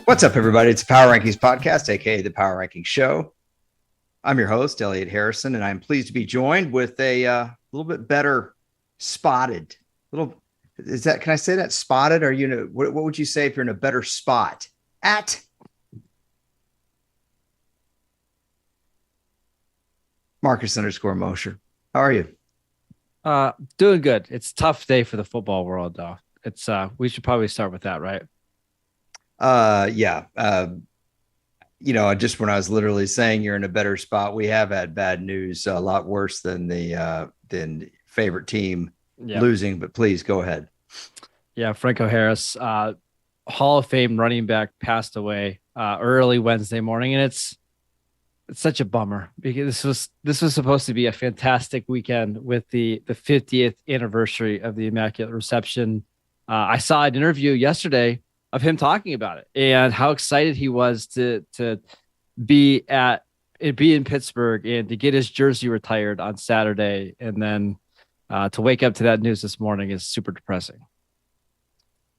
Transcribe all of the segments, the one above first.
What's up, everybody? It's the Power Rankings Podcast, aka the Power Rankings Show. I'm your host, Elliot Harrison, and I'm pleased to be joined with a little bit better spotted. Can I say that spotted? Or what would you say if you're in a better spot? At Marcus_Mosher. How are you? Doing good. It's a tough day for the football world, though. It's we should probably start with that, right? Just when I was literally saying you're in a better spot, we have had bad news, a lot worse than the favorite team losing, but please go ahead. Yeah. Franco Harris, Hall of Fame running back, passed away early Wednesday morning. And it's such a bummer because this was supposed to be a fantastic weekend with the 50th anniversary of the Immaculate Reception. I saw an interview yesterday of him talking about it and how excited he was to be in Pittsburgh and to get his jersey retired on Saturday. And then to wake up to that news this morning is super depressing.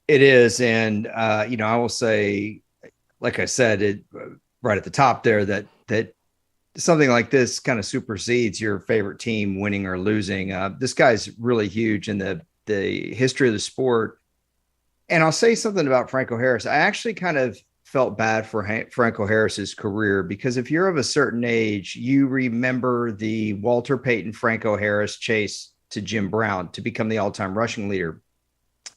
It is. And, I will say, like I said, right at the top there, that something like this kind of supersedes your favorite team winning or losing. This guy's really huge in the history of the sport. And I'll say something about Franco Harris. I actually kind of felt bad for Franco Harris's career, because if you're of a certain age, you remember the Walter Payton, Franco Harris chase to Jim Brown to become the all-time rushing leader.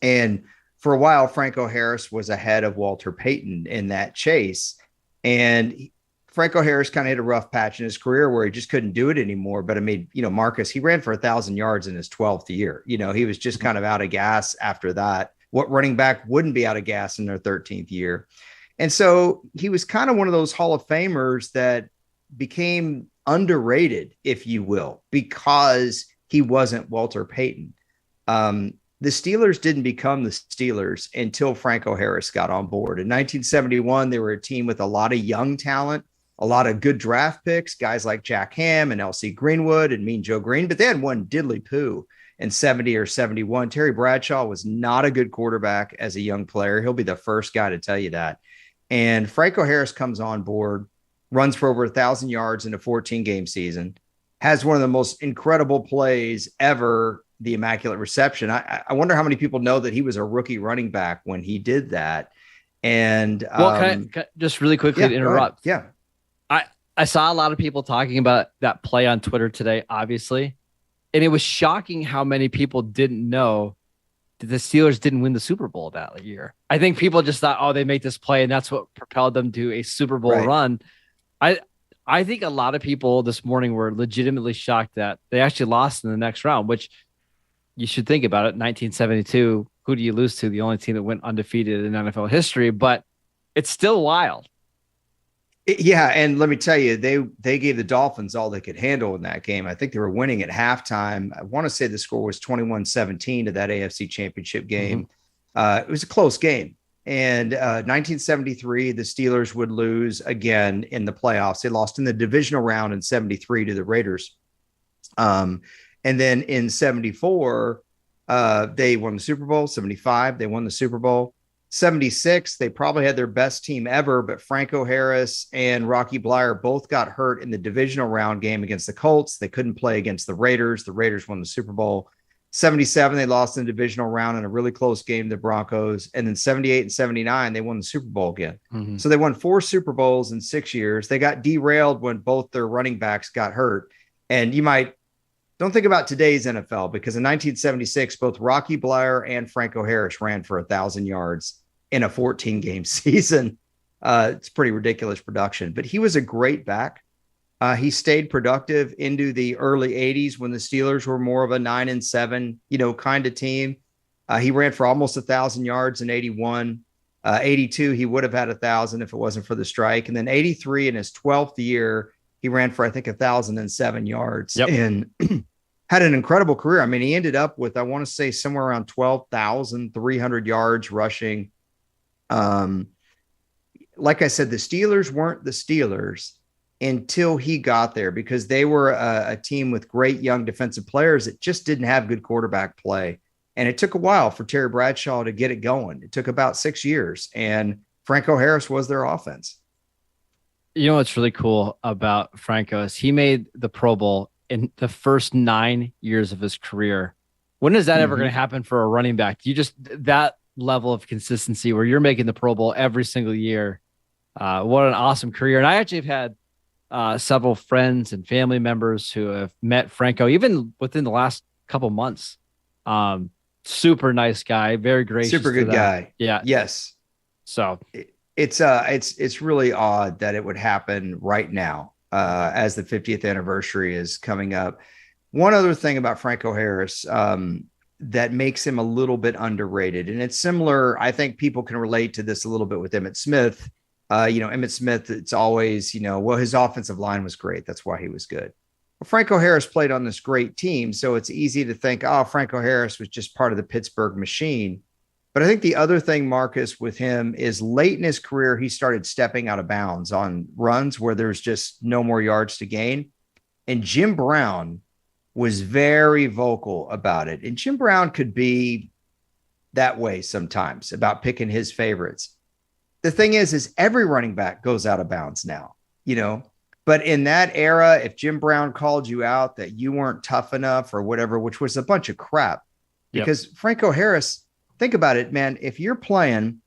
And for a while, Franco Harris was ahead of Walter Payton in that chase. And Franco Harris kind of hit a rough patch in his career where he just couldn't do it anymore. But I mean, Marcus, he ran for 1,000 yards in his 12th year. He was just kind of out of gas after that. What running back wouldn't be out of gas in their 13th year? And so he was kind of one of those Hall of Famers that became underrated, if you will, because he wasn't Walter Payton. The Steelers didn't become the Steelers until Franco Harris got on board. In 1971, they were a team with a lot of young talent, a lot of good draft picks, guys like Jack Ham and L.C. Greenwood and Mean Joe Green, but they had one diddly poo. In 70 or 71, Terry Bradshaw was not a good quarterback as a young player. He'll be the first guy to tell you that. And Franco Harris comes on board, runs for over 1,000 yards in a 14-game season, has one of the most incredible plays ever, the Immaculate Reception. I wonder how many people know that he was a rookie running back when he did that. And can I just really quickly interrupt? Yeah. I saw a lot of people talking about that play on Twitter today, obviously. And it was shocking how many people didn't know that the Steelers didn't win the Super Bowl that year. I think people just thought, oh, they made this play and that's what propelled them to a Super Bowl run. I think a lot of people this morning were legitimately shocked that they actually lost in the next round, which you should think about it. 1972, who do you lose to? The only team that went undefeated in NFL history, but it's still wild. Yeah, and let me tell you, they gave the Dolphins all they could handle in that game. I think they were winning at halftime. I want to say the score was 21-17 to that AFC Championship game. It was a close game. And 1973, the Steelers would lose again in the playoffs. They lost in the divisional round in 73 to the Raiders. And then in 74, they won the Super Bowl. 75, they won the Super Bowl. 76, they probably had their best team ever, but Franco Harris and Rocky Bleier both got hurt in the divisional round game against the Colts. They couldn't play against the Raiders. The Raiders won the Super Bowl. 77, they lost in the divisional round in a really close game to the Broncos. And then 78 and 79, they won the Super Bowl again. So they won 4 Super Bowls in 6 years. They got derailed when both their running backs got hurt. And don't think about today's NFL, because in 1976, both Rocky Bleier and Franco Harris ran for 1,000 yards in a 14-game season. It's pretty ridiculous production, but he was a great back. He stayed productive into the early 80s when the Steelers were more of a 9-7, kind of team. He ran for almost 1,000 yards in 81. 82, he would have had 1,000 if it wasn't for the strike. And then 83, in his 12th year, he ran for, I think, 1,007 yards and had an incredible career. I mean, he ended up with, I want to say, somewhere around 12,300 yards rushing. Like I said, the Steelers weren't the Steelers until he got there, because they were a team with great young defensive players that just didn't have good quarterback play. And it took a while for Terry Bradshaw to get it going. It took about 6 years, and Franco Harris was their offense. You know what's really cool about Franco is he made the Pro Bowl in the first 9 years of his career. When is that ever going to happen for a running back? You just, that level of consistency where you're making the Pro Bowl every single year. What an awesome career. And I actually have had several friends and family members who have met Franco even within the last couple months. Super nice guy, very gracious, super good guy. Yeah. Yes. So it's really odd that it would happen right now, as the 50th anniversary is coming up. One other thing about Franco Harris that makes him a little bit underrated, and it's similar, I think people can relate to this a little bit with Emmitt Smith. Emmitt Smith, it's always, well, his offensive line was great. That's why he was good. Well, Franco Harris played on this great team, so it's easy to think, oh, Franco Harris was just part of the Pittsburgh machine. But I think the other thing, Marcus, with him is late in his career, he started stepping out of bounds on runs where there's just no more yards to gain. And Jim Brown was very vocal about it. And Jim Brown could be that way sometimes about picking his favorites. The thing is every running back goes out of bounds now, but in that era, if Jim Brown called you out that you weren't tough enough or whatever, which was a bunch of crap, because Franco Harris, think about it, man, if you're playing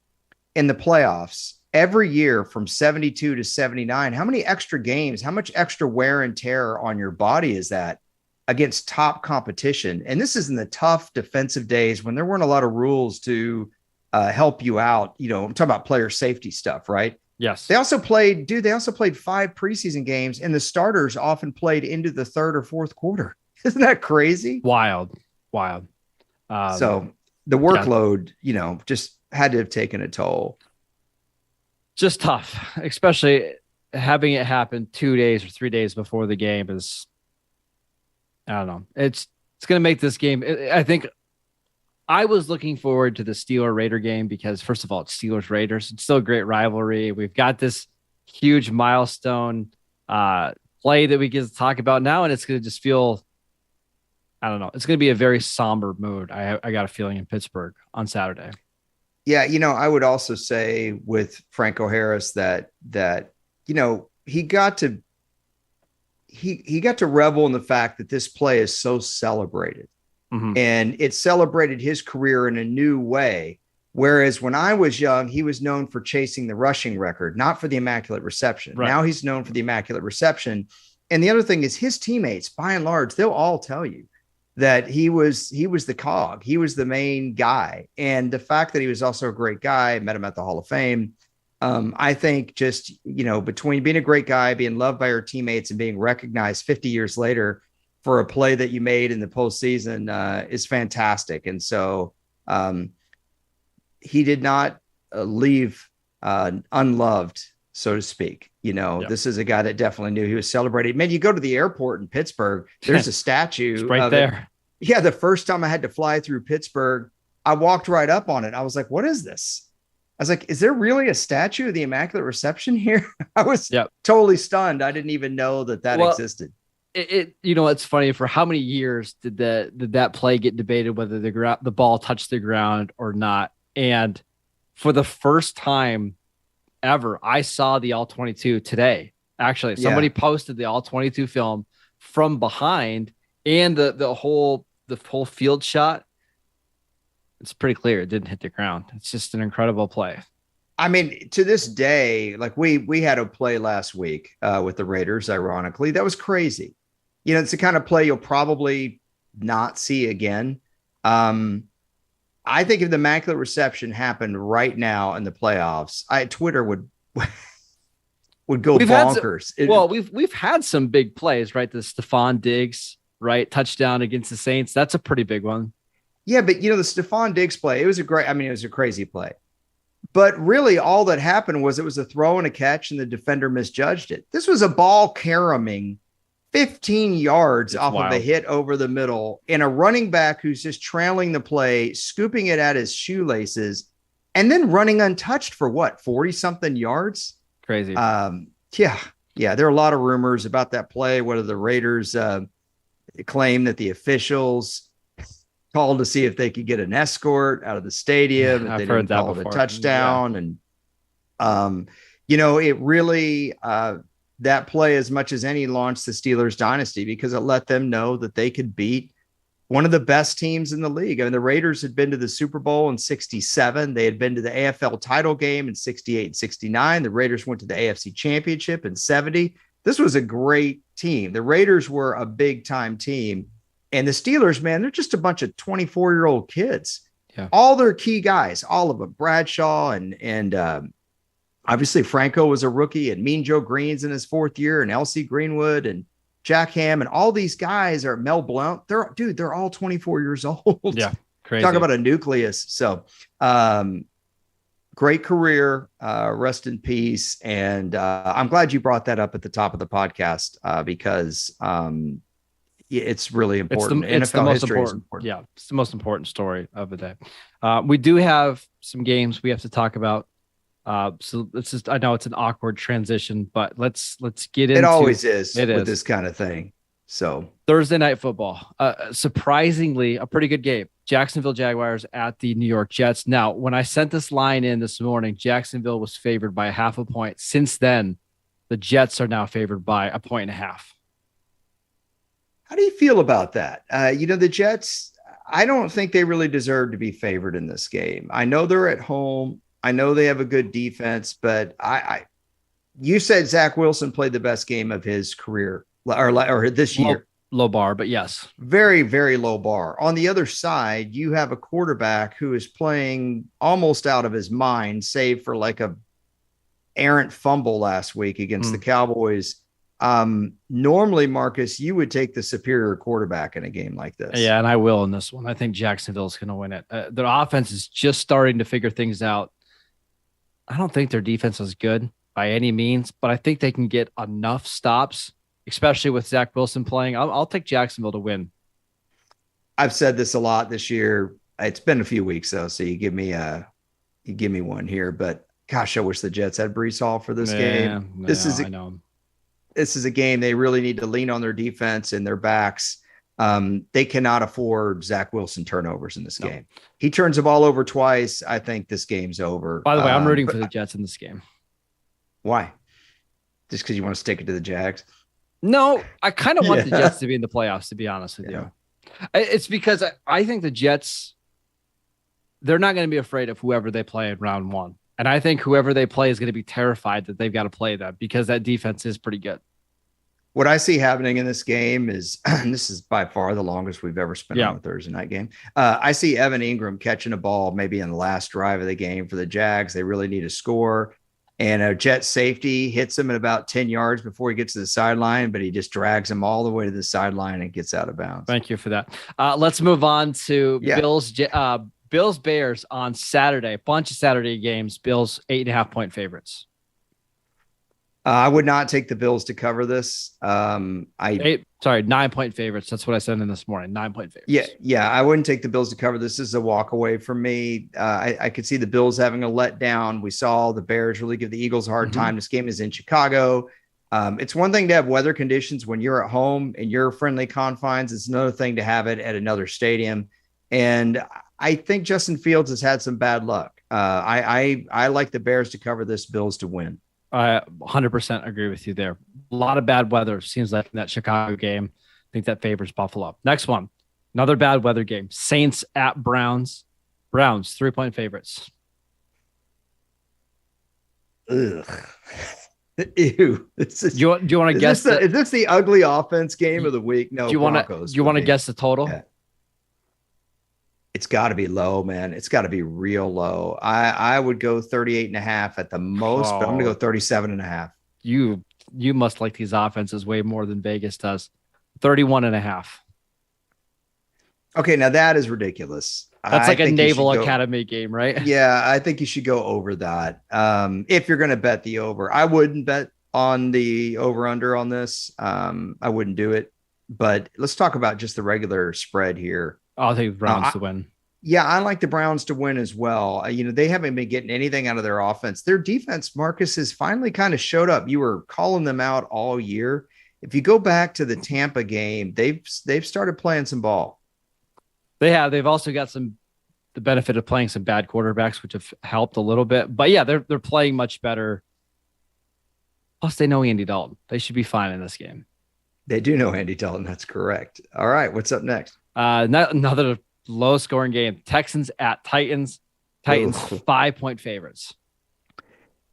in the playoffs every year from 72 to 79, how many extra games, how much extra wear and tear on your body is that against top competition? And this is in the tough defensive days when there weren't a lot of rules to help you out. I'm talking about player safety stuff, right? Yes. They also played 5 preseason games, and the starters often played into the third or fourth quarter. Isn't that crazy? Wild. So the workload, just had to have taken a toll. Just tough, especially having it happen 2 days or 3 days before the game is, I don't know. It's going to make this game. I think I was looking forward to the Steeler-Raider game because, first of all, it's Steelers-Raiders. It's still a great rivalry. We've got this huge milestone play that we get to talk about now, and it's going to just feel, I don't know. It's going to be a very somber mood. I got a feeling in Pittsburgh on Saturday. Yeah, I would also say with Franco Harris that he got to revel in the fact that this play is so celebrated. And it celebrated his career in a new way. Whereas when I was young, he was known for chasing the rushing record, not for the immaculate reception. Right. Now he's known for the immaculate reception. And the other thing is his teammates, by and large, they'll all tell you that he was the cog. He was the main guy. And the fact that he was also a great guy, met him at the Hall of Fame. I think just, between being a great guy, being loved by your teammates, and being recognized 50 years later for a play that you made in the postseason is fantastic. And so he did not leave unloved, so to speak. This is a guy that definitely knew he was celebrated. Man, you go to the airport in Pittsburgh, there's a statue it's right there. Yeah, the first time I had to fly through Pittsburgh, I walked right up on it. I was like, what is this? I was like, is there really a statue of the Immaculate Reception here? I was totally stunned. I didn't even know that existed. It's funny, for how many years did that play get debated whether the ball touched the ground or not? And for the first time ever, I saw the All-22 today. Actually, somebody posted the All-22 film from behind, and the whole field shot. It's pretty clear it didn't hit the ground. It's just an incredible play. I mean, to this day, like we had a play last week with the Raiders, ironically, that was crazy. It's the kind of play you'll probably not see again. I think if the Immaculate Reception happened right now in the playoffs, Twitter would would go We've had some, bonkers. well, we've had some big plays, right? The Stephon Diggs, we've had some big plays, right? Touchdown against the Saints. That's a pretty big one. Yeah, but the Stephon Diggs play, it was it was a crazy play. But really, all that happened was it was a throw and a catch, and the defender misjudged it. This was a ball caroming 15 yards off of a hit over the middle, and a running back who's just trailing the play, scooping it at his shoelaces, and then running untouched for what, 40 something yards? Crazy. Yeah. There are a lot of rumors about that play, whether the Raiders claim that the officials called to see if they could get an escort out of the stadium. I've heard that before. A touchdown. And, it really, that play, as much as any, launched the Steelers dynasty because it let them know that they could beat one of the best teams in the league. I mean, the Raiders had been to the Super Bowl in 67. They had been to the AFL title game in 68 and 69. The Raiders went to the AFC championship in 70. This was a great team. The Raiders were a big time team. And the Steelers, man, they're just a bunch of 24-year-old kids. Yeah. All their key guys, all of them, Bradshaw and obviously Franco was a rookie, and Mean Joe Green's in his fourth year, and LC Greenwood and Jack Ham, and all these guys are Mel Blount. They're all 24 years old. Yeah. Crazy. Talk about a nucleus. So great career. Rest in peace. And I'm glad you brought that up at the top of the podcast because it's really important. It's the most important. Yeah, it's the most important story of the day. We do have some games we have to talk about. So let's just, I know it's an awkward transition, but let's get into it. Always is with this kind of thing. So Thursday Night Football, surprisingly a pretty good game. Jacksonville Jaguars at the New York Jets. Now, when I sent this line in this morning, Jacksonville was favored by 0.5 point. Since then, the Jets are now favored by 1.5 points. How do you feel about that? The Jets, I don't think they really deserve to be favored in this game. I know they're at home. I know they have a good defense, but you said Zach Wilson played the best game of his career or this year. Low bar, but yes. Very, very low bar. On the other side, you have a quarterback who is playing almost out of his mind, save for like a errant fumble last week against the Cowboys. Normally, Marcus, you would take the superior quarterback in a game like this. Yeah, and I will in this one. I think Jacksonville's going to win it. Their offense is just starting to figure things out. I don't think their defense is good by any means, but I think they can get enough stops, especially with Zach Wilson playing. I'll take Jacksonville to win. I've said this a lot this year. It's been a few weeks though, so you give me one here. But gosh, I wish the Jets had Breece Hall for this game. This is a game they really need to lean on their defense and their backs. They cannot afford Zach Wilson turnovers in this game. He turns the ball over twice. I think this game's over. By the way, I'm rooting for the Jets in this game. Why? Just because you want to stick it to the Jags? No, I kind of want the Jets to be in the playoffs, to be honest with you. It's because I think the Jets, they're not going to be afraid of whoever they play in round one. And I think whoever they play is going to be terrified that they've got to play them because that defense is pretty good. What I see happening in this game is, and this is by far the longest we've ever spent on a Thursday night game. I see Evan Ingram catching a ball maybe in the last drive of the game for the Jags. They really need a score. And a Jet safety hits him at about 10 yards before he gets to the sideline, but he just drags him all the way to the sideline and gets out of bounds. Thank you for that. Let's move on to Bills Bears on Saturday. Bunch of Saturday games. Bills 8.5 point favorites. I would not take the Bills to cover this. 9 point favorites. That's what I said in this morning. 9 point favorites. Yeah. I wouldn't take the Bills to cover this. This is a walk away for me. I could see the Bills having a letdown. We saw the Bears really give the Eagles a hard time. This game is in Chicago. It's one thing to have weather conditions when you're at home in your friendly confines. It's another thing to have it at another stadium. And I think Justin Fields has had some bad luck. I like the Bears to cover this, Bills to win. I 100% agree with you there. A lot of bad weather seems like in that Chicago game. I think that favors Buffalo. Next one, another bad weather game. Saints at Browns. Browns 3 point favorites. Ugh. Ew. Do you want to guess? Is this the ugly offense game of the week? No. Do you want to guess the total? Yeah. It's got to be low, man. It's got to be real low. I would go 38.5 at the most, but I'm going to go 37.5. you must like these offenses way more than Vegas does. 31.5. Okay, now that is ridiculous. That's I like a think you should Naval go. Academy game, right? Yeah, I think you should go over that. If you're going to bet the over, I wouldn't bet on the over under on this. I wouldn't do it. But let's talk about just the regular spread here. I'll take the Browns I, to win. yeah, I like the Browns to win as well. They haven't been getting anything out of their offense. Their defense, Marcus, has finally kind of showed up. You were calling them out all year. If you go back to the Tampa game, they've started playing some ball. They have. They've also got the benefit of playing some bad quarterbacks, which have helped a little bit. But yeah, they're playing much better. Plus, they know Andy Dalton. They should be fine in this game. They do know Andy Dalton. That's correct. All right, what's up next? Another low scoring game. Texans at Titans. Titans 5-point favorites.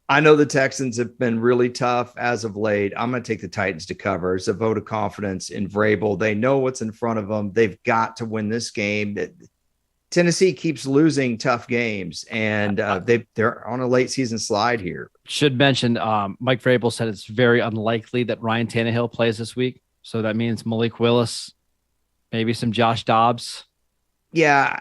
I know the Texans have been really tough as of late. I'm going to take the Titans to cover. It's a vote of confidence in Vrabel. They know what's in front of them. They've got to win this game. Tennessee keeps losing tough games, and they're on a late season slide here. Should mention, Mike Vrabel said it's very unlikely that Ryan Tannehill plays this week. So that means Malik Willis, maybe some Josh Dobbs. Yeah,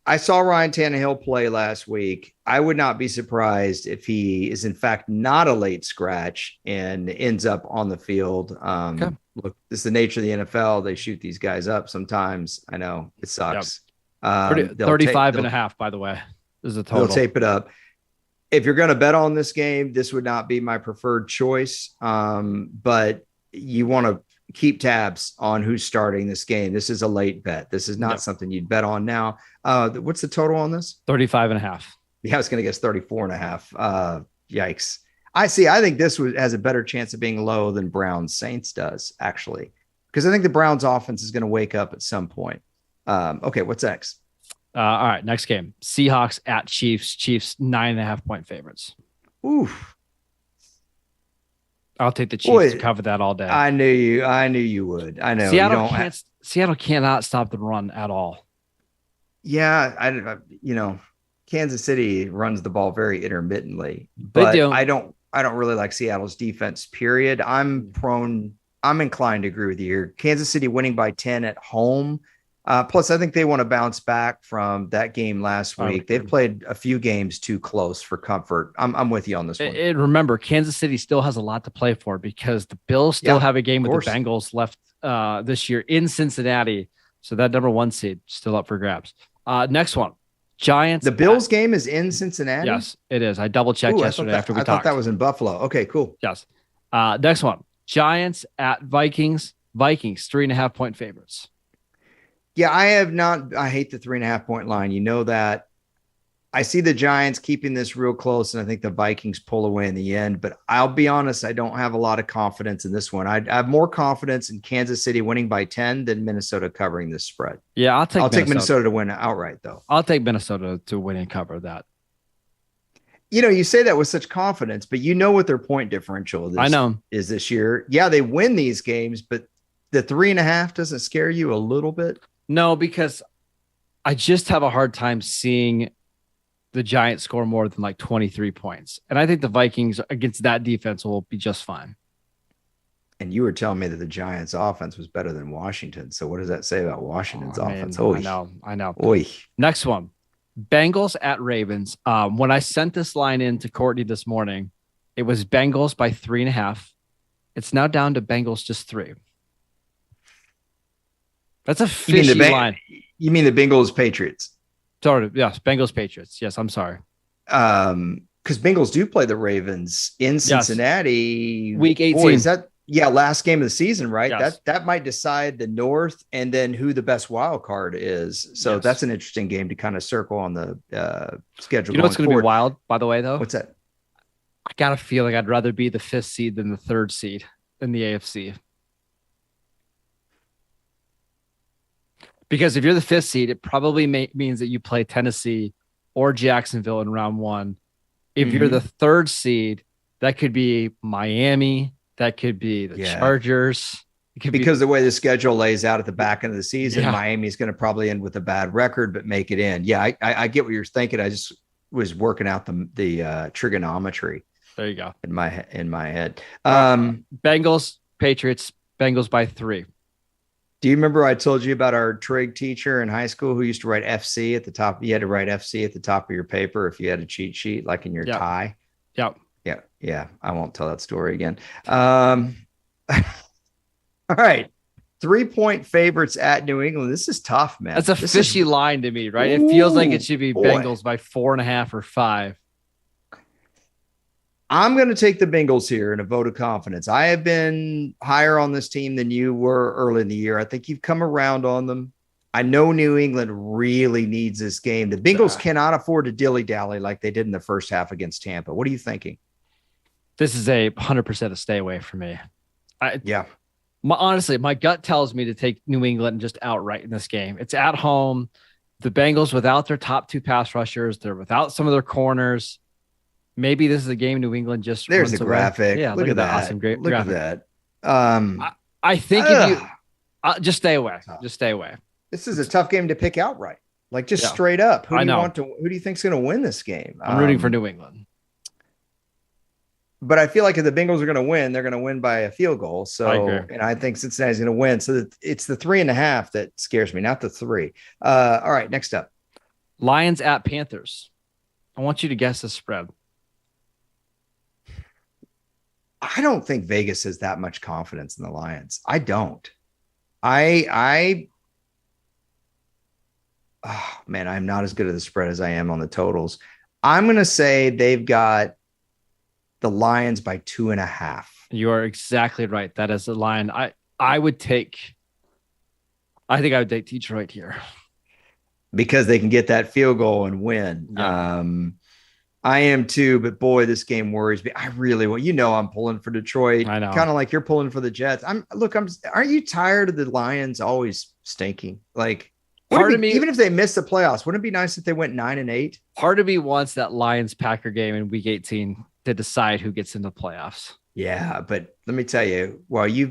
I saw Ryan Tannehill play last week. I would not be surprised if he is in fact not a late scratch and ends up on the field. Okay. Look, this is the nature of the NFL. They shoot these guys up sometimes. I know it sucks. Yep. 35.5, by the way, is the total. They'll tape it up. If you're going to bet on this game, this would not be my preferred choice. But you want to keep tabs on who's starting this game. This is a late bet. This is not something you'd bet on now. What's the total on this? 35.5. Yeah, I was going to guess 34.5. Yikes. I think this has a better chance of being low than Browns Saints does, actually, because I think the Browns offense is going to wake up at some point. Okay, what's next? All right, next game. Seahawks at Chiefs. Chiefs 9.5-point favorites. Oof. I'll take the Chiefs to cover that all day. I knew you would. I know. Seattle cannot stop the run at all. Yeah, Kansas City runs the ball very intermittently, but I don't really like Seattle's defense, period. I'm inclined to agree with you here. Kansas City winning by 10 at home. Plus, I think they want to bounce back from that game last week. They've played a few games too close for comfort. I'm with you on this one. And remember, Kansas City still has a lot to play for because the Bills still have a game with the Bengals left this year in Cincinnati. So that number 1 seed still up for grabs. Next one, Giants. The Bills game is in Cincinnati? Yes, it is. I double-checked yesterday after we talked. I thought that was in Buffalo. Okay, cool. Yes. Next one, Giants at Vikings. Vikings, 3.5-point favorites. Yeah, I hate the 3.5-point line. You know that. I see the Giants keeping this real close, and I think the Vikings pull away in the end. But I'll be honest, I don't have a lot of confidence in this one. I have more confidence in Kansas City winning by 10 than Minnesota covering this spread. Yeah, I'll take Minnesota to win outright, though. I'll take Minnesota to win and cover that. You say that with such confidence, but you know what their point differential is this year. Yeah, they win these games, but the 3.5 doesn't scare you a little bit? No, because I just have a hard time seeing the Giants score more than like 23 points. And I think the Vikings against that defense will be just fine. And you were telling me that the Giants offense was better than Washington. So what does that say about Washington's offense? I know. Oy. Next one, Bengals at Ravens. When I sent this line in to Courtney this morning, it was Bengals by 3.5. It's now down to Bengals just 3. That's a fishy line. You mean the Bengals Patriots? Sorry, yes, Bengals Patriots. Yes, I'm sorry. Because Bengals do play the Ravens in Cincinnati. Week 18. Boy, is that last game of the season, right? Yes. That might decide the North and then who the best wild card is. So that's an interesting game to kind of circle on the schedule. You know what's going to be wild, by the way, though? What's that? I got a feeling I'd rather be the 5th seed than the 3rd seed in the AFC. Because if you're the 5th seed, it probably means that you play Tennessee or Jacksonville in round 1. If you're the 3rd seed, that could be Miami. That could be the Chargers. Because the way the schedule lays out at the back end of the season, Miami's going to probably end with a bad record, but make it in. Yeah, I get what you're thinking. I just was working out the trigonometry. There you go. In my head. Bengals, Patriots, Bengals by 3. Do you remember I told you about our trig teacher in high school who used to write FC at the top? You had to write FC at the top of your paper if you had a cheat sheet, like in your Yep. tie. Yep. Yeah, yeah. I won't tell that story again. All right. 3-point favorites at New England. This is tough, man. That's a This fishy is, line to me, right? It feels like it Ooh, should be boy. Bengals by 4.5 or 5. I'm going to take the Bengals here in a vote of confidence. I have been higher on this team than you were early in the year. I think you've come around on them. I know New England really needs this game. The Bengals cannot afford to dilly-dally like they did in the first half against Tampa. What are you thinking? This is a 100% a stay away for me. Yeah. Honestly, my gut tells me to take New England just outright in this game. It's at home. The Bengals without their top 2 pass rushers, they're without some of their corners. Maybe this is a game New England just there's runs a graphic. Away. Yeah, look at that awesome great look graphic. at that. I think if you just stay away. Just stay away. This is a tough game to pick outright. Like just straight up. Who do you think's going to win this game? I'm rooting for New England. But I feel like if the Bengals are going to win, they're going to win by a field goal. So, and I think Cincinnati's going to win. So it's the 3.5 that scares me, not the 3. All right, next up. Lions at Panthers. I want you to guess the spread. I don't think Vegas has that much confidence in the Lions. I don't. Oh man, I'm not as good at the spread as I am on the totals. I'm going to say they've got the Lions by 2.5. You are exactly right. That is the line. I think I would take Detroit here because they can get that field goal and win. Yeah. I am too, but boy, this game worries me. I really I'm pulling for Detroit. I know. Kind of like you're pulling for the Jets. Aren't you tired of the Lions always stinking? Like, part of me, even if they miss the playoffs, wouldn't it be nice if they went 9-8? Part of me wants that Lions Packer game in week 18 to decide who gets into the playoffs. Yeah, but let me tell you, while you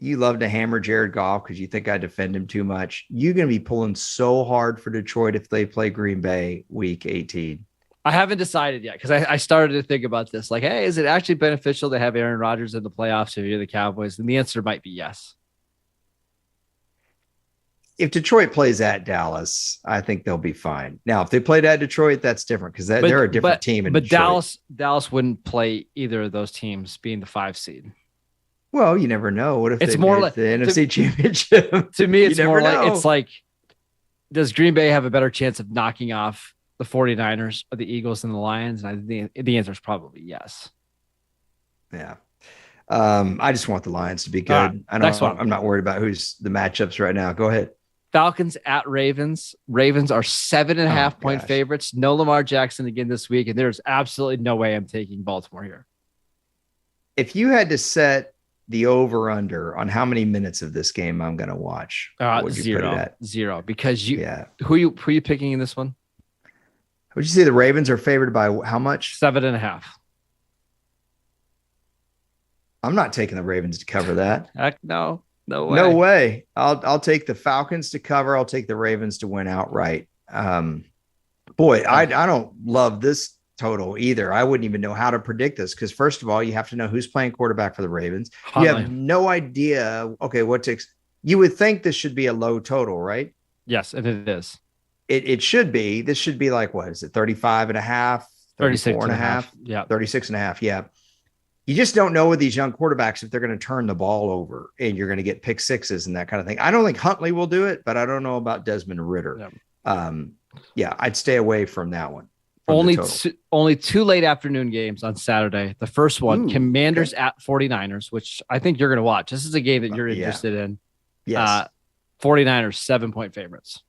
love to hammer Jared Goff because you think I defend him too much. You're going to be pulling so hard for Detroit if they play Green Bay week 18. I haven't decided yet because I started to think about this. Like, hey, is it actually beneficial to have Aaron Rodgers in the playoffs if you're the Cowboys? And the answer might be yes. If Detroit plays at Dallas, I think they'll be fine. Now, if they played at Detroit, that's different because they're a different team. But Detroit. Dallas wouldn't play either of those teams being the 5 seed. Well, you never know. What if it's more like the NFC Championship? To me, it's more like does Green Bay have a better chance of knocking off the 49ers or the Eagles and the Lions? And I think the answer is probably yes. Yeah. I just want the Lions to be good. I'm not worried about who's the matchups right now. Go ahead. Falcons at Ravens. Ravens are 7.5 point favorites. No Lamar Jackson again this week. And there's absolutely no way I'm taking Baltimore here. If you had to set the over under on how many minutes of this game I'm going to watch, what would you put it at? 0. Because who are you picking in this one? Would you say the Ravens are favored by how much? 7.5. I'm not taking the Ravens to cover that. Heck no. No way. No way. I'll take the Falcons to cover. I'll take the Ravens to win outright. Boy, I don't love this total either. I wouldn't even know how to predict this because first of all, you have to know who's playing quarterback for the Ravens. Huntley. You have no idea. Okay, you would think this should be a low total, right? Yes, and it is. It should be. This should be like, what is it? 35.5, 36.5. Yeah. 36.5. Yeah. You just don't know with these young quarterbacks if they're going to turn the ball over and you're going to get pick sixes and that kind of thing. I don't think Huntley will do it, but I don't know about Desmond Ridder. Yep. I'd stay away from that one. Only 2 late afternoon games on Saturday. The first one, Commanders at 49ers, which I think you're going to watch. This is a game that you're interested in. Yes. 49ers, 7-point favorites.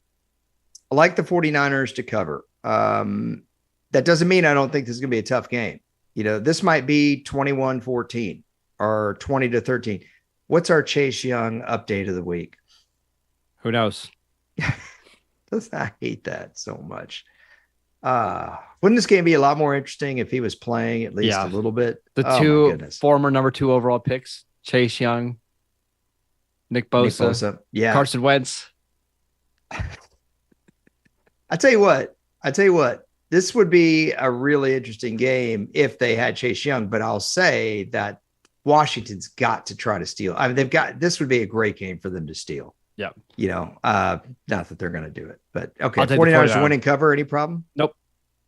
I like the 49ers to cover. That doesn't mean I don't think this is going to be a tough game. This might be 21-14 or 20-13. What's our Chase Young update of the week? Who knows? I hate that so much. Wouldn't this game be a lot more interesting if he was playing at least a little bit? The 2 former number 2 overall picks, Chase Young, Nick Bosa. Yeah. Carson Wentz. I tell you what, this would be a really interesting game if they had Chase Young, but I'll say that Washington's got to try to steal. I mean, this would be a great game for them to steal. Yeah. Not that they're going to do it, but okay. I'll take 49ers to win and cover. Any problem? Nope.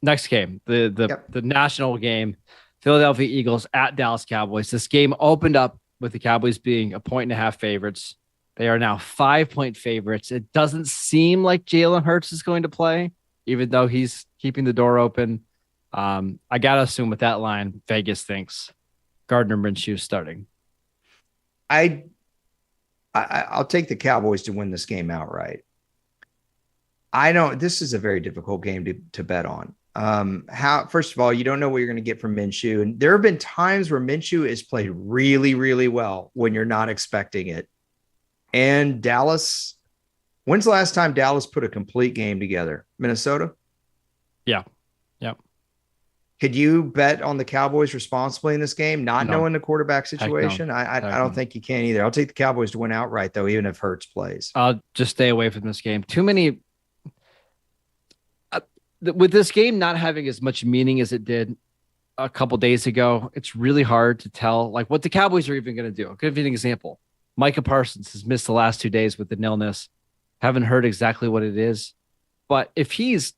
Next game, the national game, Philadelphia Eagles at Dallas Cowboys. This game opened up with the Cowboys being 1.5 favorites. They are now 5-point favorites. It doesn't seem like Jalen Hurts is going to play, even though he's keeping the door open. I got to assume with that line, Vegas thinks Gardner Minshew starting. I'll take the Cowboys to win this game outright. This is a very difficult game to bet on. First of all, you don't know what you're going to get from Minshew. And there have been times where Minshew has played really, really well when you're not expecting it. And Dallas, when's the last time Dallas put a complete game together? Minnesota? Yeah. Could you bet on the Cowboys responsibly in this game, not knowing the quarterback situation? No. I don't think you can either. I'll take the Cowboys to win outright, though, even if Hurts plays. I'll just stay away from this game. Too many. With this game not having as much meaning as it did a couple days ago, it's really hard to tell like what the Cowboys are even going to do. I'll give you an example. Micah Parsons has missed the last 2 days with the illness. Haven't heard exactly what it is, but if he's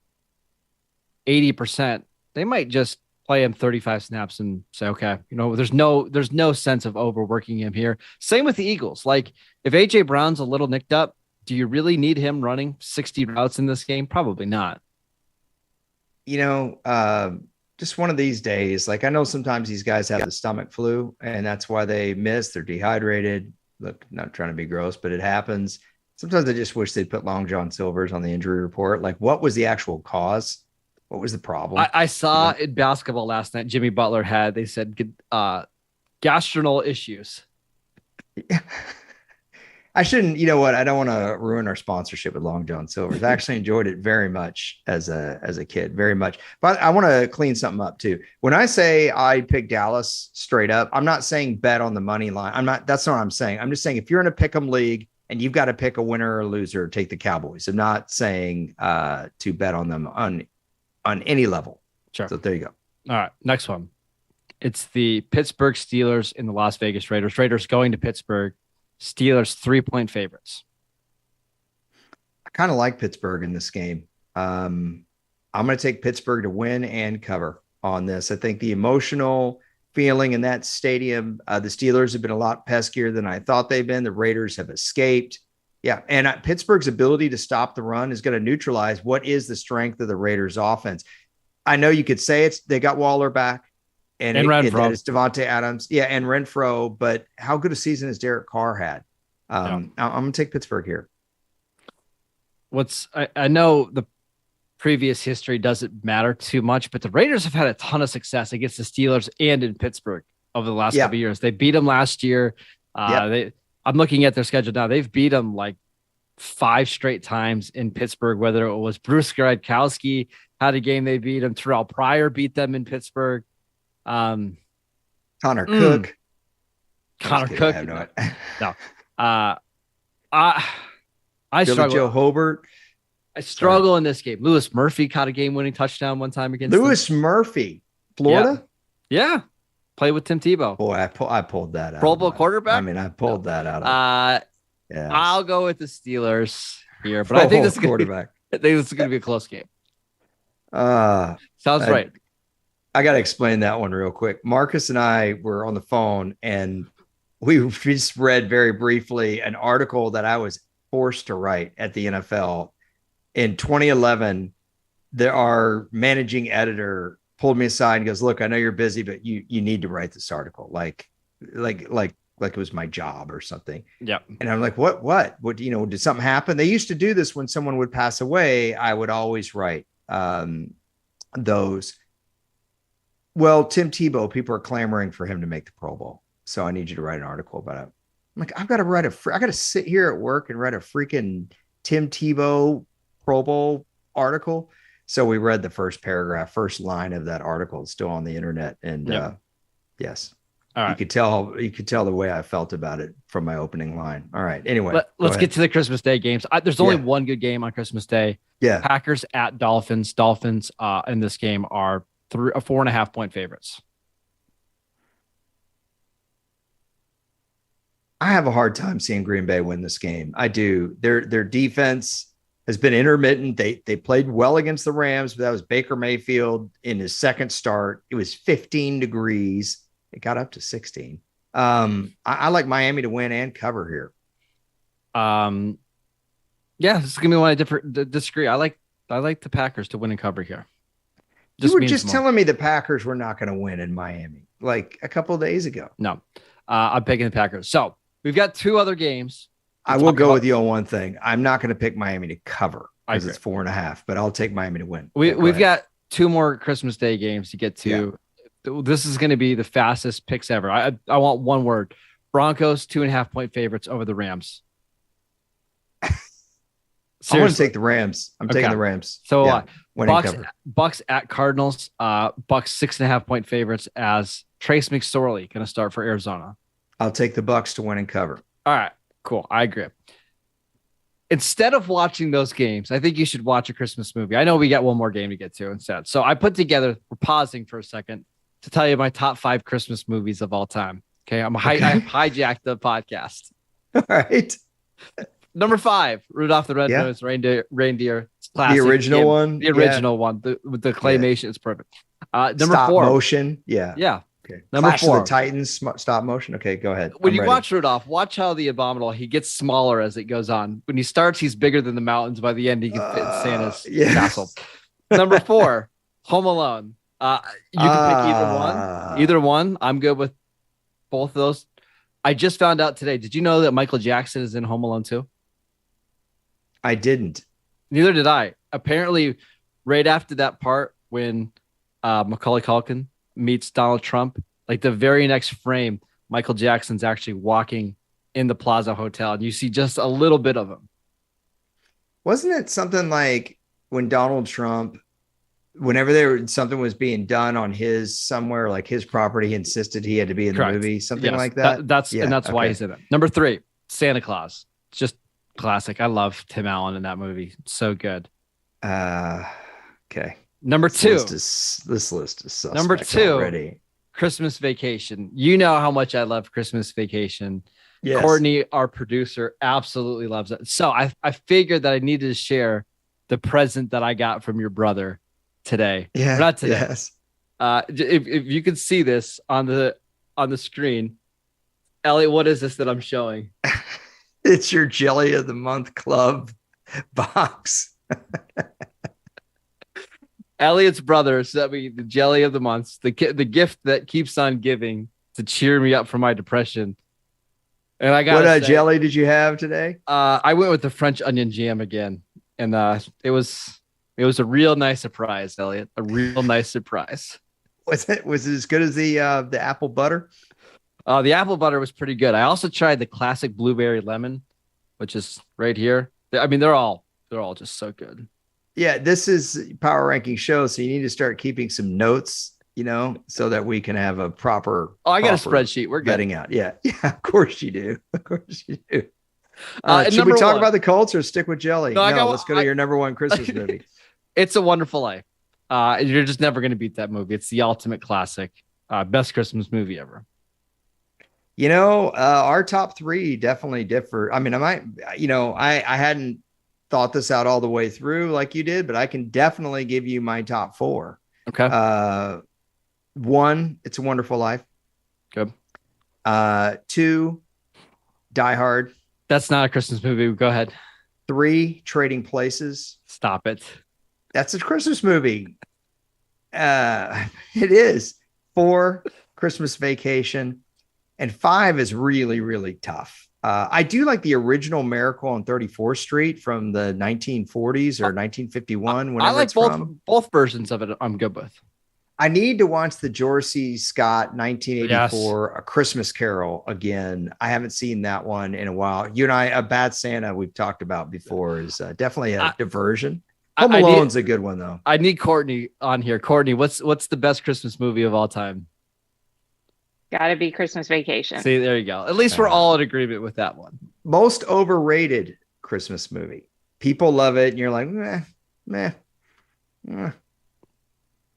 80%, they might just play him 35 snaps and say, okay, there's no sense of overworking him here. Same with the Eagles. Like if AJ Brown's a little nicked up, do you really need him running 60 routes in this game? Probably not. Just one of these days, like I know sometimes these guys have the stomach flu and that's why they miss. They're dehydrated. Look, not trying to be gross, but it happens. Sometimes I just wish they'd put Long John Silver's on the injury report. Like what was the actual cause? What was the problem? I saw in basketball last night, Jimmy Butler they said gastrointestinal issues. I shouldn't, I don't want to ruin our sponsorship with Long John Silver's. I actually enjoyed it very much as a kid, very much. But I want to clean something up too. When I say I pick Dallas straight up, I'm not saying bet on the money line. That's not what I'm saying. I'm just saying if you're in a pick'em league and you've got to pick a winner or a loser, take the Cowboys. I'm not saying to bet on them on any level. Sure. So there you go. All right. Next one. It's the Pittsburgh Steelers and the Las Vegas Raiders. Raiders going to Pittsburgh. Steelers 3-point favorites. I kind of like Pittsburgh in this game. I'm going to take Pittsburgh to win and cover on this. I think the emotional feeling in that stadium, the Steelers have been a lot peskier than I thought they've been. The Raiders have escaped. Yeah. And Pittsburgh's ability to stop the run is going to neutralize what is the strength of the Raiders offense. I know you could say they got Waller back and Renfro. It's Devontae Adams. Yeah. And Renfro, but how good a season has Derek Carr had? I'm going to take Pittsburgh here. I know the previous history doesn't matter too much, but the Raiders have had a ton of success against the Steelers and in Pittsburgh over the last couple of years. They beat them last year. I'm looking at their schedule now. They've beat them like 5 straight times in Pittsburgh, whether it was Bruce Gradkowski had a game they beat him. Terrell Pryor beat them in Pittsburgh. Connor Cook. Connor Cook. No. I struggle. Joe Hobart. I struggle in this game. Lewis Murphy caught a game-winning touchdown one time against Murphy, Florida. Yeah. Play with Tim Tebow. Boy, I pulled that out. Pro Bowl quarterback. I mean, I pulled that out. Yeah. I'll go with the Steelers here, but I think this is quarterback. I think this is going to be a close game. Sounds right. I got to explain that one real quick. Marcus and I were on the phone, and we just read very briefly an article that I was forced to write at the NFL in 2011. Our managing editor pulled me aside and goes, "Look, I know you're busy, but you need to write this article like it was my job or something." Yeah. And I'm like, what, did something happen? They used to do this when someone would pass away. I would always write those. Well, Tim Tebow, people are clamoring for him to make the Pro Bowl. So I need you to write an article about it. I'm like, I got to sit here at work and write a freaking Tim Tebow Pro Bowl article. So we read the first line of that article. It's still on the internet. And yes. All You right. could tell the way I felt about it from my opening line. All right. Anyway, Let's get to the Christmas Day games. There's only one good game on Christmas Day. Yeah. Packers at Dolphins. Dolphins in this game are 4.5 point favorites. I have a hard time seeing Green Bay win this game. I do. Their defense has been intermittent. They played well against the Rams, but that was Baker Mayfield in his second start. It was 15 degrees. It got up to 16. I like Miami to win and cover here. Yeah, this is gonna be one I disagree. I like the Packers to win and cover here. You were just telling me the Packers were not going to win in Miami like a couple of days ago. No, I'm picking the Packers. So we've got two other games. I will go with you on one thing. I'm not going to pick Miami to cover because it's 4.5, but I'll take Miami to win. We've got two more Christmas Day games to get to. Yeah. This is going to be the fastest picks ever. I want one word. Broncos 2.5 point favorites over the Rams. I want to take the Rams. I'm taking the Rams. So Bucks at Cardinals. Bucks 6.5 point favorites as Trace McSorley going to start for Arizona. I'll take the Bucks to win and cover. All right, cool. I agree. Instead of watching those games, I think you should watch a Christmas movie. I know we got one more game to get to instead. So I put together, we're pausing for a second to tell you my top 5 Christmas movies of all time. Okay. I've hijacked the podcast. All right. Number 5, Rudolph the Red-Nosed Reindeer. It's classic. The original one? The original one. With the claymation. It's perfect. Number stop 4. Motion. Yeah. Yeah. Okay. Number Clash 4. of the Titans, stop motion. Okay, go ahead. When you watch Rudolph, watch how the Abominable, he gets smaller as it goes on. When he starts, he's bigger than the mountains. By the end, he can fit in Santa's castle. Number 4, Home Alone. You can pick either one. Either one. I'm good with both of those. I just found out today. Did you know that Michael Jackson is in Home Alone 2? I didn't. Neither did I. Apparently, right after that part when Macaulay Culkin meets Donald Trump, like the very next frame, Michael Jackson's actually walking in the Plaza Hotel, and you see just a little bit of him. Wasn't it something like when Donald Trump, whenever something was being done on his property, he insisted he had to be in the movie, something like that? That's why he's in it. Number 3, Santa Claus. Just classic. I love Tim Allen in that movie. So good. Okay. Number 2. This list is suspect. Number 2. Already. Christmas Vacation. You know how much I love Christmas Vacation. Yes. Courtney, our producer, absolutely loves it. So I figured that I needed to share the present that I got from your brother today. Yeah. Not today. Yes. If you can see this on the screen, Elliot, what is this that I'm showing? It's your Jelly of the Month Club box. Elliot's brother sent me the Jelly of the Month, the gift that keeps on giving to cheer me up from my depression. And I got what jelly did you have today? I went with the French onion jam again, and it was a real nice surprise, Elliot. A real nice surprise. Was it as good as the apple butter? The apple butter was pretty good. I also tried the classic blueberry lemon, which is right here. I mean, they're all just so good. Yeah, this is Power Ranking Show, so you need to start keeping some notes, so that we can have a proper. Oh, I got a spreadsheet. We're getting out. Yeah, of course you do. Of course you do. Should we talk about the Colts or stick with Jelly? No, let's go to your number 1 Christmas movie. It's a Wonderful Life. You're just never going to beat that movie. It's the ultimate classic. Best Christmas movie ever. Our top 3 definitely differ. I mean, I hadn't thought this out all the way through like you did, but I can definitely give you my top 4. Okay. 1, It's a Wonderful Life. Good. 2, Die Hard. That's not a Christmas movie. Go ahead. 3, Trading Places. Stop it. That's a Christmas movie. It is. 4, Christmas Vacation. And 5 is really, really tough. I do like the original Miracle on 34th Street from the 1940s or 1951. I like both versions of it. I'm good with. I need to watch the George C. Scott 1984 A Christmas Carol again. I haven't seen that one in a while. You and I, A Bad Santa, we've talked about before, is definitely a diversion. Home Alone's a good one though. I need Courtney on here. Courtney, what's the best Christmas movie of all time? Got to be Christmas Vacation. See, there you go. At least we're all in agreement with that one. Most overrated Christmas movie. People love it, and you're like, meh.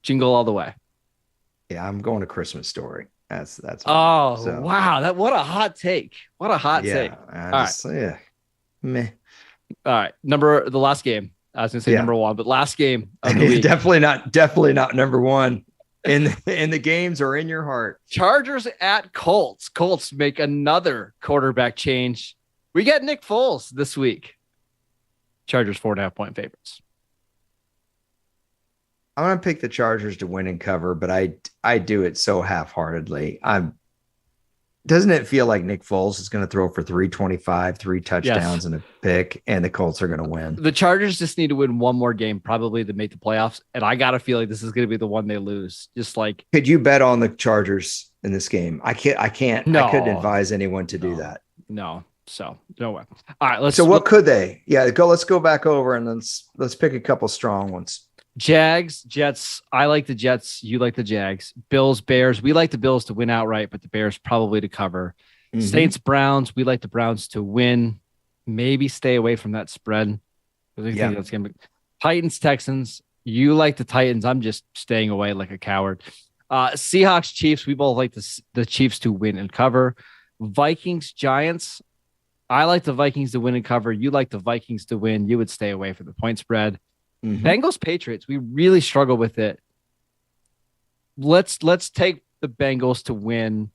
Jingle All the Way. Yeah, I'm going to Christmas Story. That's wow. What a hot take. What a hot take. Yeah. Meh. All right. The last game. I was gonna say number one, but last game of the week. definitely not number one in the games or in your heart. Chargers at Colts. Colts make another quarterback change. We get Nick Foles this week. Chargers 4.5-point favorites. I'm going to pick the Chargers to win and cover, but I do it so half-heartedly. Doesn't it feel like Nick Foles is going to throw for 325, 3 touchdowns and a pick, and the Colts are going to win? The Chargers just need to win one more game, probably, to make the playoffs. And I got to feel like this is going to be the one they lose. Just like, could you bet on the Chargers in this game? I can't. No. I couldn't advise anyone to do that. No. So no way. All right. What could they? Yeah, let's go back over and let's pick a couple strong ones. Jags, Jets. I like the Jets. You like the Jags. Bills, Bears. We like the Bills to win outright, but the Bears probably to cover. Mm-hmm. Saints, Browns. We like the Browns to win. Maybe stay away from that spread. Think that's gonna be... Titans, Texans. You like the Titans. I'm just staying away like a coward. Seahawks, Chiefs. We both like the Chiefs to win and cover. Vikings, Giants. I like the Vikings to win and cover. You like the Vikings to win. You would stay away from the point spread. Mm-hmm. Bengals, Patriots. We really struggle with it. Let's take the Bengals to win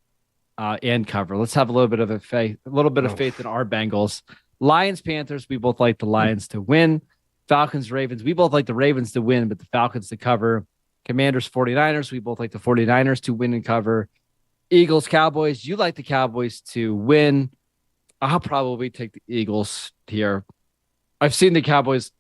and cover. Let's have a little bit of faith in our Bengals. Lions, Panthers. We both like the Lions to win. Falcons, Ravens. We both like the Ravens to win, but the Falcons to cover. Commanders, 49ers. We both like the 49ers to win and cover. Eagles, Cowboys. You like the Cowboys to win. I'll probably take the Eagles here. I've seen the Cowboys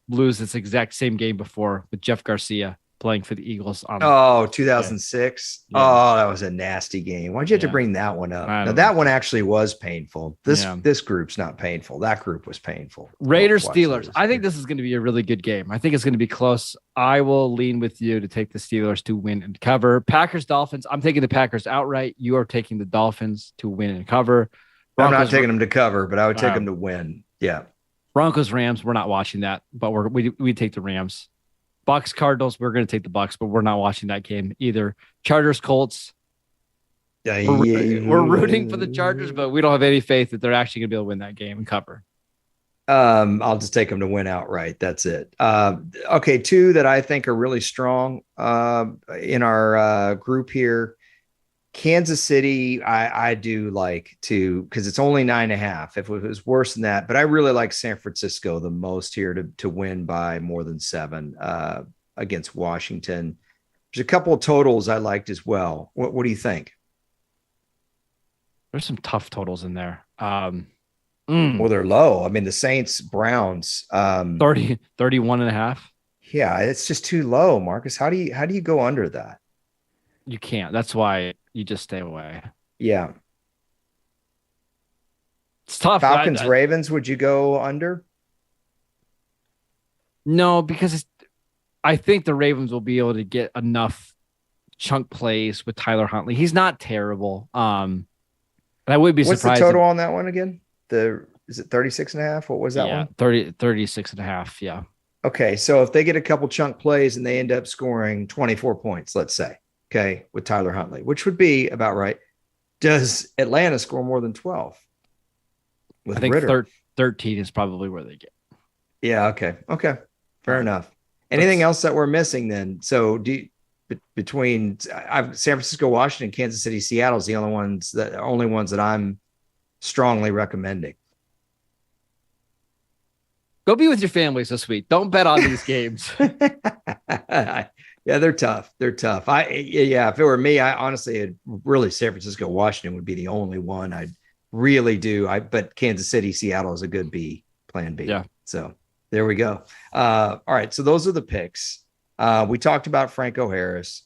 lose this exact same game before with Jeff Garcia playing for the Eagles. 2006. Yeah. Oh, that was a nasty game. Why'd you have to bring that one up? Now, that one actually was painful. This group's not painful. That group was painful. Raiders, Steelers. I think this is going to be a really good game. I think it's going to be close. I will lean with you to take the Steelers to win and cover. Packers, Dolphins. I'm taking the Packers outright. You are taking the Dolphins to win and cover. Broncos, I'm not taking them to cover, but I would take them to win. Yeah. Broncos, Rams. We're not watching that, but we take the Rams. Bucks, Cardinals. We're going to take the Bucks, but we're not watching that game either. Chargers, Colts. We're rooting for the Chargers, but we don't have any faith that they're actually going to be able to win that game and cover. I'll just take them to win outright. That's it. Okay, two that I think are really strong in our group here. Kansas City, I do like to, because it's only 9.5. If it was worse than that, but I really like San Francisco the most here to win by more than 7 against Washington. There's a couple of totals I liked as well. What do you think? There's some tough totals in there. Well, they're low. I mean, the Saints, Browns, 31.5. Yeah, it's just too low, Marcus. How do you go under that? You can't. That's why you just stay away. Yeah. It's tough. Falcons, Ravens, would you go under? No, because I think the Ravens will be able to get enough chunk plays with Tyler Huntley. He's not terrible. And I would be surprised. What's the total on that one again? Is it 36.5? What was that one? 36.5. Yeah. Okay. So if they get a couple chunk plays and they end up scoring 24 points, let's say, okay, with Tyler Huntley, which would be about right. Does Atlanta score more than 12? I think 13 is probably where they get. Yeah. Okay. Fair enough. Anything else that we're missing then? So between San Francisco, Washington, Kansas City, Seattle is the only ones that I'm strongly recommending. Go be with your families this week. Don't bet on these games. Yeah, they're tough. If it were me, I honestly, really San Francisco, Washington would be the only one I'd really do. But Kansas City, Seattle is a good plan B. Yeah. So there we go. All right. So those are the picks. We talked about Franco Harris.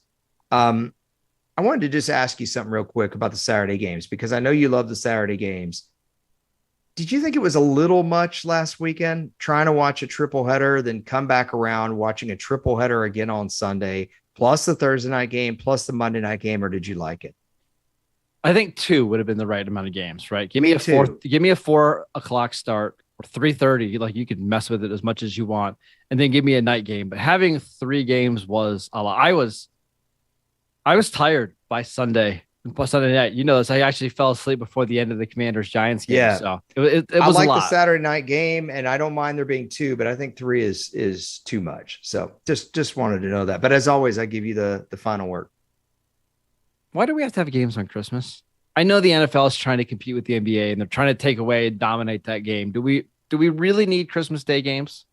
I wanted to just ask you something real quick about the Saturday games, because I know you love the Saturday games. Did you think it was a little much last weekend trying to watch a triple header, then come back around watching a triple header again on Sunday, plus the Thursday night game, plus the Monday night game, or did you like it? I think 2 would have been the right amount of games, right? Me too. Give me a 4 o'clock start or 3:30. Like you could mess with it as much as you want, and then give me a night game. But having 3 games was a lot. I was tired by Sunday. By Sunday night, you know this. I actually fell asleep before the end of the Commanders Giants game. Yeah. So it was I like a lot. the Saturday night game, and I don't mind there being 2, but I think 3 is too much. So just wanted to know that. But as always, I give you the final word. Why do we have to have games on Christmas? I know the NFL is trying to compete with the NBA and they're trying to take away and dominate that game. Do we really need Christmas Day games?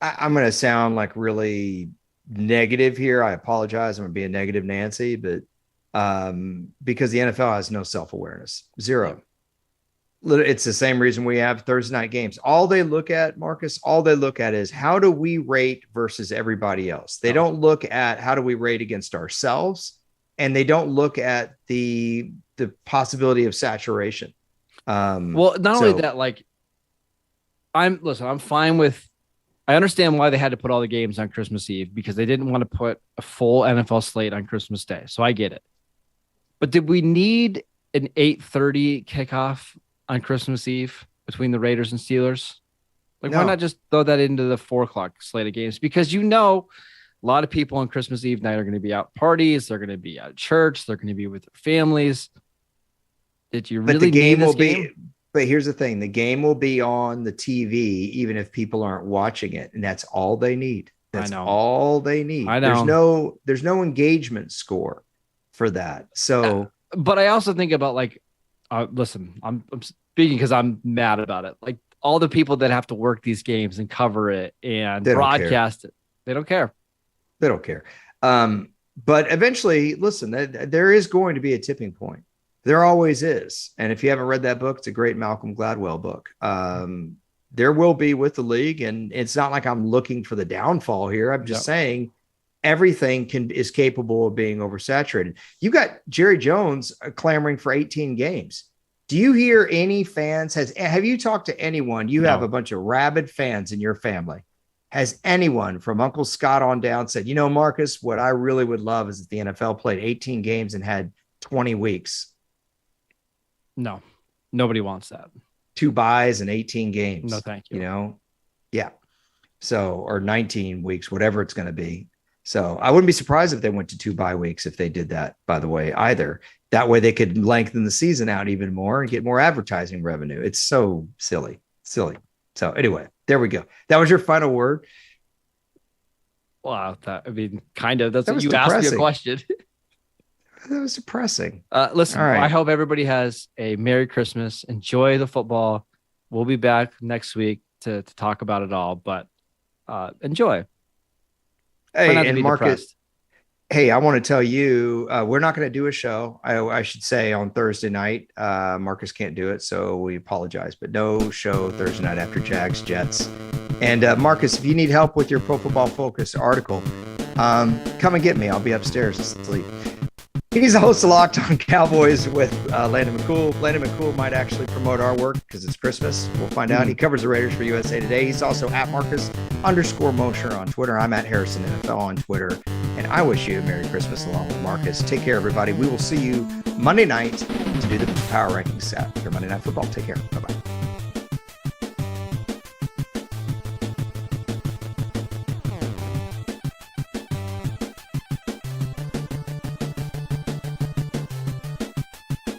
I'm going to sound like really negative here. I apologize. I'm going to be a negative Nancy, but because the NFL has no self-awareness, zero. It's the same reason we have Thursday night games. All they look at, Marcus, is how do we rate versus everybody else? They don't look at how do we rate against ourselves, and they don't look at the possibility of saturation. Well, not only that, like I'm fine with, I understand why they had to put all the games on Christmas Eve because they didn't want to put a full NFL slate on Christmas Day. So I get it. But did we need an 8:30 kickoff on Christmas Eve between the Raiders and Steelers? Like, why not just throw that into the 4 o'clock slate of games? Because a lot of people on Christmas Eve night are going to be out parties. They're going to be at church. They're going to be with their families. Did you really need this game? But here's the thing. The game will be on the TV, even if people aren't watching it. And that's all they need. That's all they need. I know. There's no engagement score for that. So, but I also think about listen, I'm speaking because I'm mad about it. Like all the people that have to work these games and cover it and broadcast it, they don't care. They don't care. But eventually, listen, there is going to be a tipping point. There always is. And if you haven't read that book, it's a great Malcolm Gladwell book. There will be with the league. And it's not like I'm looking for the downfall here. I'm just saying everything is capable of being oversaturated. You got Jerry Jones clamoring for 18 games. Do you hear any fans? Have you talked to anyone? You have a bunch of rabid fans in your family. Has anyone from Uncle Scott on down said, Marcus, what I really would love is if the NFL played 18 games and had 20 weeks? No, nobody wants that. 2 buys and 18 games. No, thank you. Yeah. So, or 19 weeks, whatever it's going to be. So I wouldn't be surprised if they went to 2 bye weeks if they did that, by the way, either. That way they could lengthen the season out even more and get more advertising revenue. It's so silly. So anyway, there we go. That was your final word. Wow. Kind of. That's what you asked me a question. That was depressing. Listen, right. I hope everybody has a Merry Christmas. Enjoy the football. We'll be back next week to talk about it all, but enjoy. Hey, and Marcus, I want to tell you, we're not going to do a show, I should say, on Thursday night. Marcus can't do it, so we apologize, but no show Thursday night after Jags Jets. And Marcus, if you need help with your Pro Football Focus article, come and get me. I'll be upstairs asleep. He's the host of Locked On Cowboys with Landon McCool. Landon McCool might actually promote our work because it's Christmas. We'll find out. He covers the Raiders for USA Today. He's also at Marcus_Mosher on Twitter. I'm at Harrison NFL on Twitter. And I wish you a Merry Christmas along with Marcus. Take care, everybody. We will see you Monday night to do the Power Rankings set for Monday Night Football. Take care. Bye-bye.